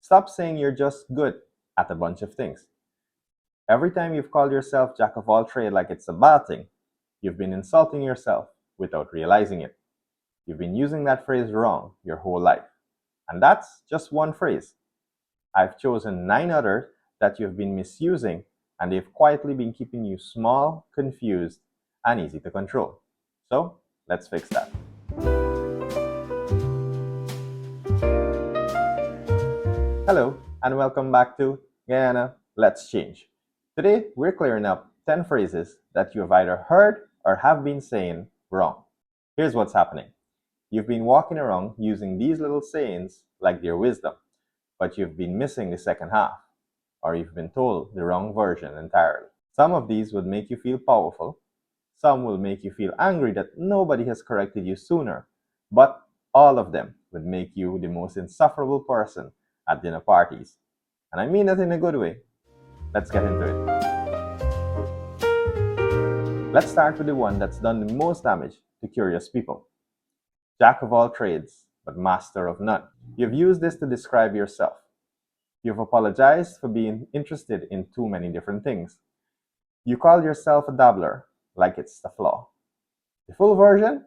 Stop saying you're just good at a bunch of things. Every time you've called yourself jack of all trades like it's a bad thing, you've been insulting yourself without realizing it. You've been using that phrase wrong your whole life. And that's just one phrase. I've chosen 9 others that you've been misusing, and they've quietly been keeping you small, confused, and easy to control. So, let's fix that. Hello, and welcome back to Guyana, Let's Change. Today, we're clearing up 10 phrases that you have either heard or have been saying wrong. Here's what's happening. You've been walking around using these little sayings like they're wisdom, but you've been missing the second half, or you've been told the wrong version entirely. Some of these would make you feel powerful, some will make you feel angry that nobody has corrected you sooner, but all of them would make you the most insufferable person at dinner parties. And I mean that in a good way. Let's get into it. Let's start with the one that's done the most damage to curious people. Jack of all trades, but master of none. You've used this to describe yourself. You've apologized for being interested in too many different things. You call yourself a dabbler, like it's a flaw. The full version?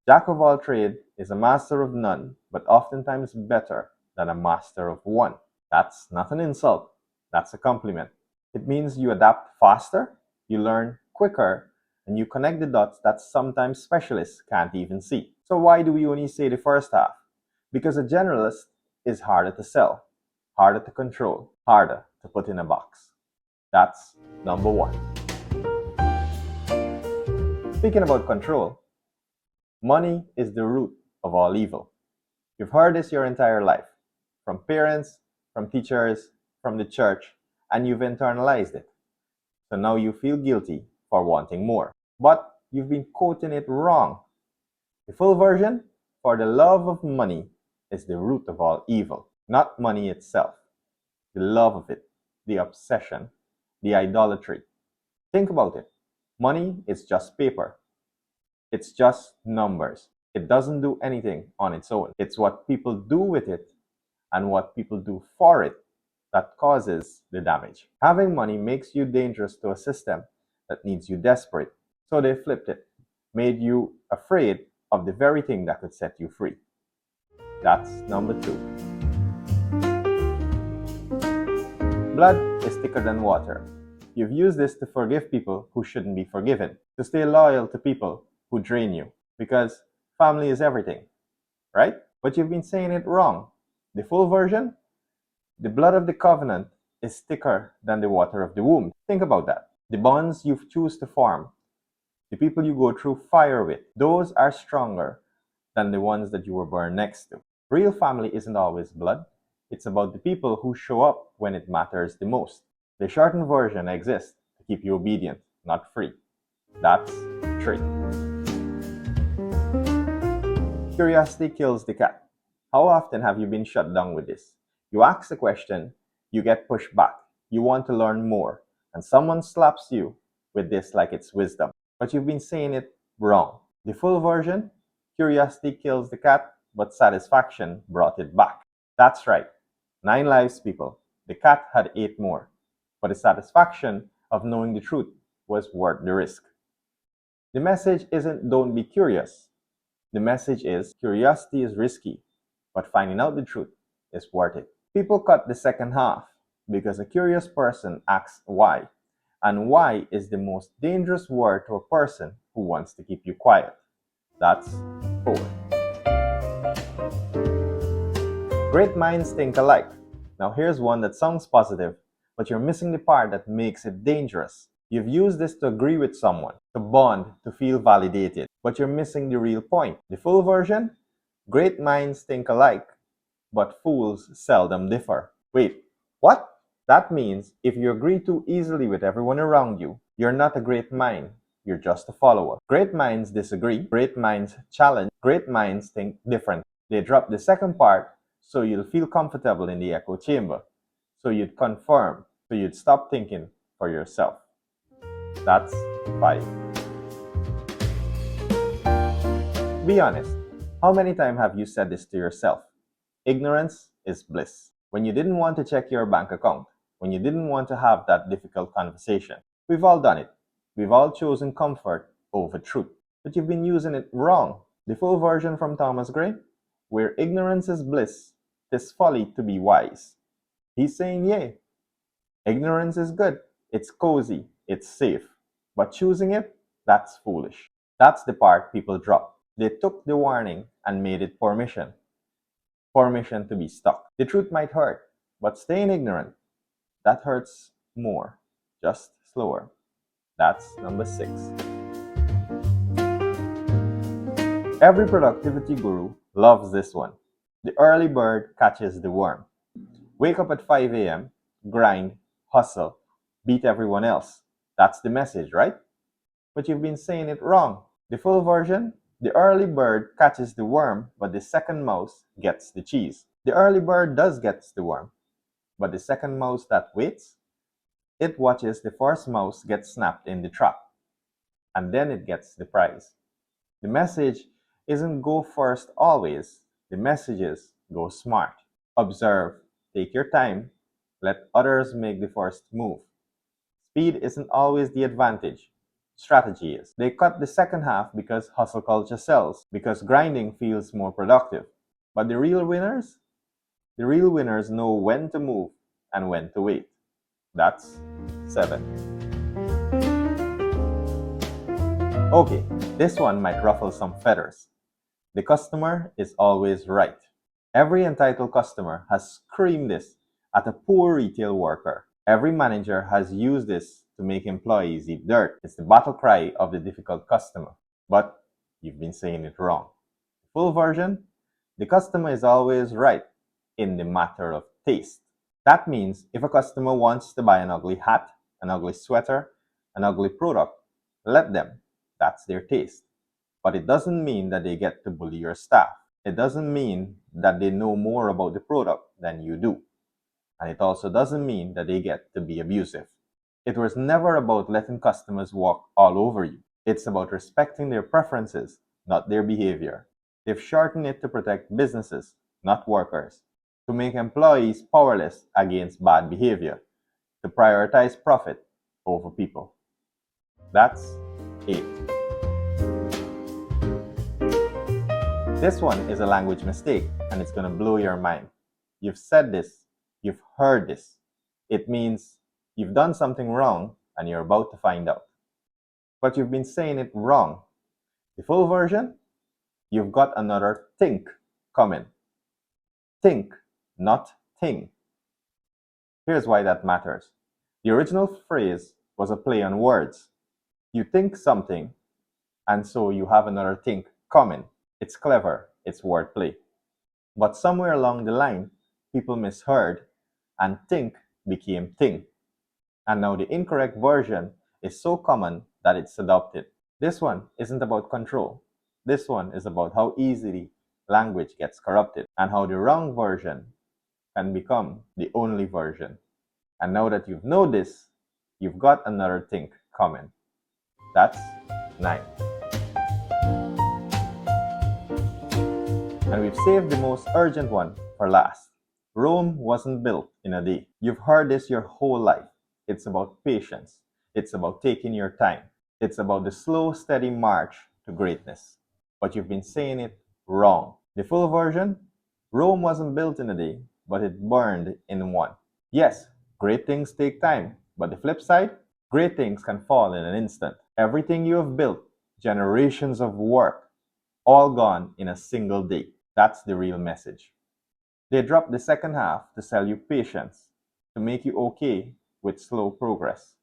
Jack of all trades is a master of none, but oftentimes better than a master of one. That's not an insult, that's a compliment. It means you adapt faster, you learn quicker, and you connect the dots that sometimes specialists can't even see. So why do we only say the first half? Because a generalist is harder to sell, harder to control, harder to put in a box. That's number one. Speaking about control, money is the root of all evil. You've heard this your entire life, from parents, from teachers, from the church, and you've internalized it. So now you feel guilty for wanting more. But you've been quoting it wrong. The full version, for the love of money is the root of all evil, not money itself. The love of it, the obsession, the idolatry. Think about it. Money is just paper. It's just numbers. It doesn't do anything on its own. It's what people do with it and what people do for it that causes the damage. Having money makes you dangerous to a system that needs you desperate. So they flipped it, made you afraid of the very thing that could set you free. That's number 2. Blood is thicker than water. You've used this to forgive people who shouldn't be forgiven, to stay loyal to people who drain you, because family is everything, right? But you've been saying it wrong. The full version? The blood of the covenant is thicker than the water of the womb. Think about that. The bonds you choose to form, the people you go through fire with, those are stronger than the ones that you were born next to. Real family isn't always blood. It's about the people who show up when it matters the most. The shortened version exists to keep you obedient, not free. That's 3. Curiosity kills the cat. How often have you been shut down with this? You ask a question, you get pushed back, you want to learn more, and someone slaps you with this like it's wisdom. But you've been saying it wrong. The full version? Curiosity kills the cat, but satisfaction brought it back. That's right. 9 lives, people. The cat had 8 more. But the satisfaction of knowing the truth was worth the risk. The message isn't don't be curious. The message is curiosity is risky, but finding out the truth is worth it. People cut the second half because a curious person asks why, and why is the most dangerous word to a person who wants to keep you quiet. That's 4. Great minds think alike. Now here's one that sounds positive, but you're missing the part that makes it dangerous. You've used this to agree with someone, to bond, to feel validated, but you're missing the real point. The full version? Great minds think alike, but fools seldom differ. Wait, what? That means if you agree too easily with everyone around you, you're not a great mind, you're just a follower. Great minds disagree, great minds challenge, great minds think different. They drop the second part so you'll feel comfortable in the echo chamber, so you'd confirm, so you'd stop thinking for yourself. That's 5. Be honest. How many times have you said this to yourself? Ignorance is bliss. when you didn't want to check your bank account, when you didn't want to have that difficult conversation. We've all done it. We've all chosen comfort over truth. But you've been using it wrong. The full version from Thomas Gray, where ignorance is bliss, 'tis folly to be wise. He's saying, yeah, ignorance is good. It's cozy. It's safe. But choosing it, that's foolish. That's the part people drop. They took the warning and made it permission. Permission to be stuck. The truth might hurt, but staying ignorant, that hurts more, just slower. That's number 6. Every productivity guru loves this one. The early bird catches the worm. Wake up at 5 a.m., grind, hustle, beat everyone else. That's the message, right? But you've been saying it wrong. The full version, the early bird catches the worm, but the second mouse gets the cheese. The early bird does get the worm, but the second mouse that waits, it watches the first mouse get snapped in the trap, and then it gets the prize. The message isn't go first always. The message is go smart. Observe, take your time, let others make the first move. Speed isn't always the advantage. Strategy is. They cut the second half because hustle culture sells, because grinding feels more productive. But the real winners? The real winners know when to move and when to wait. That's 7. Okay, this one might ruffle some feathers. The customer is always right. Every entitled customer has screamed this at a poor retail worker. Every manager has used this to make employees eat dirt. It's the battle cry of the difficult customer. But you've been saying it wrong. Full version, the customer is always right in the matter of taste. That means if a customer wants to buy an ugly hat, an ugly sweater, an ugly product, let them. That's their taste. But it doesn't mean that they get to bully your staff. It doesn't mean that they know more about the product than you do. And it also doesn't mean that they get to be abusive. It was never about letting customers walk all over you. It's about respecting their preferences, not their behavior. They've shortened it to protect businesses, not workers, to make employees powerless against bad behavior, to prioritize profit over people. That's 8. This one is a language mistake, and it's going to blow your mind. You've said this, you've heard this. It means you've done something wrong and you're about to find out. But you've been saying it wrong. The full version, you've got another think coming. Think, not thing. Here's why that matters. The original phrase was a play on words. You think something, and so you have another think coming. It's clever, it's wordplay. But somewhere along the line, people misheard, and think became thing. And now the incorrect version is so common that it's adopted. This one isn't about control. This one is about how easily language gets corrupted and how the wrong version can become the only version. And now that you've known this, you've got another think coming. That's 9. And we've saved the most urgent one for last. Rome wasn't built in a day. You've heard this your whole life. It's about patience. It's about taking your time. It's about the slow, steady march to greatness. But you've been saying it wrong. The full version? Rome wasn't built in a day, but it burned in one. Yes, great things take time, but the flip side? Great things can fall in an instant. Everything you have built, generations of work, all gone in a single day. That's the real message. They dropped the second half to sell you patience, to make you okay with slow progress,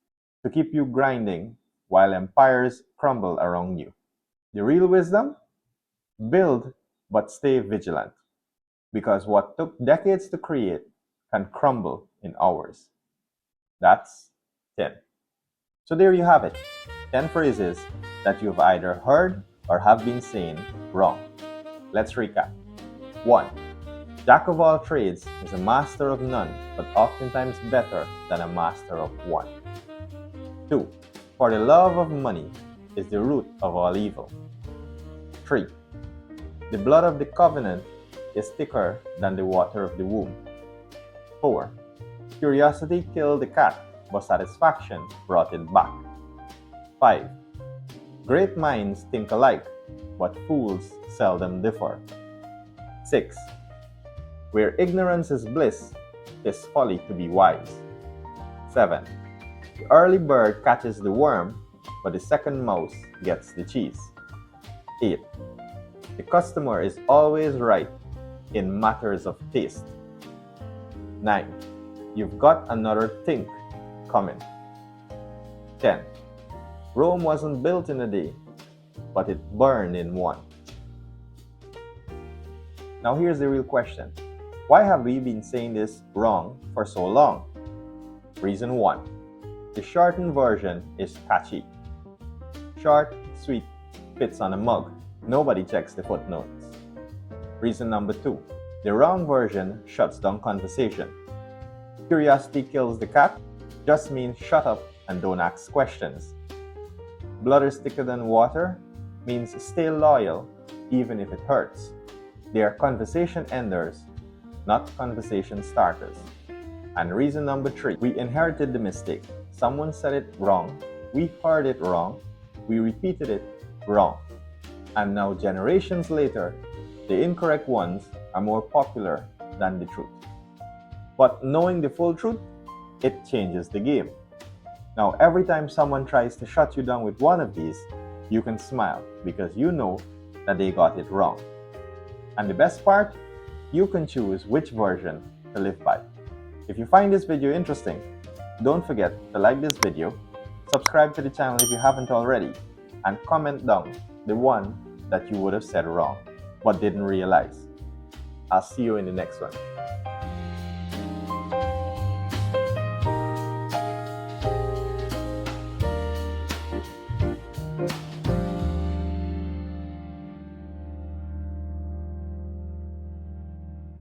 to keep you grinding while empires crumble around you. The real wisdom? Build, but stay vigilant, because what took decades to create can crumble in hours. That's 10. So there you have it, 10 phrases that you've either heard or have been saying wrong. Let's recap. 1. Jack of all trades is a master of none, but oftentimes better than a master of one. 2. For the love of money is the root of all evil. 3. The blood of the covenant is thicker than the water of the womb. 4. Curiosity killed the cat, but satisfaction brought it back. 5. Great minds think alike, but fools seldom differ. 6. Where ignorance is bliss, 'tis folly to be wise. 7. The early bird catches the worm, but the second mouse gets the cheese. 8. The customer is always right in matters of taste. 9. You've got another think coming. 10. Rome wasn't built in a day, but it burned in one. Now here's the real question. Why have we been saying this wrong for so long? Reason 1. The shortened version is catchy. Short, sweet, fits on a mug. Nobody checks the footnotes. Reason number 2. The wrong version shuts down conversation. Curiosity kills the cat just means shut up and don't ask questions. Blood is thicker than water means stay loyal even if it hurts. They are conversation enders, not conversation starters. And reason number 3, we inherited the mistake. Someone said it wrong, we heard it wrong, we repeated it wrong. And now generations later, the incorrect ones are more popular than the truth. But knowing the full truth, it changes the game. Now every time someone tries to shut you down with one of these, you can smile because you know that they got it wrong. And the best part, you can choose which version to live by. If you find this video interesting, don't forget to like this video, subscribe to the channel if you haven't already, and comment down the one that you would have said wrong but didn't realize. I'll see you in the next one.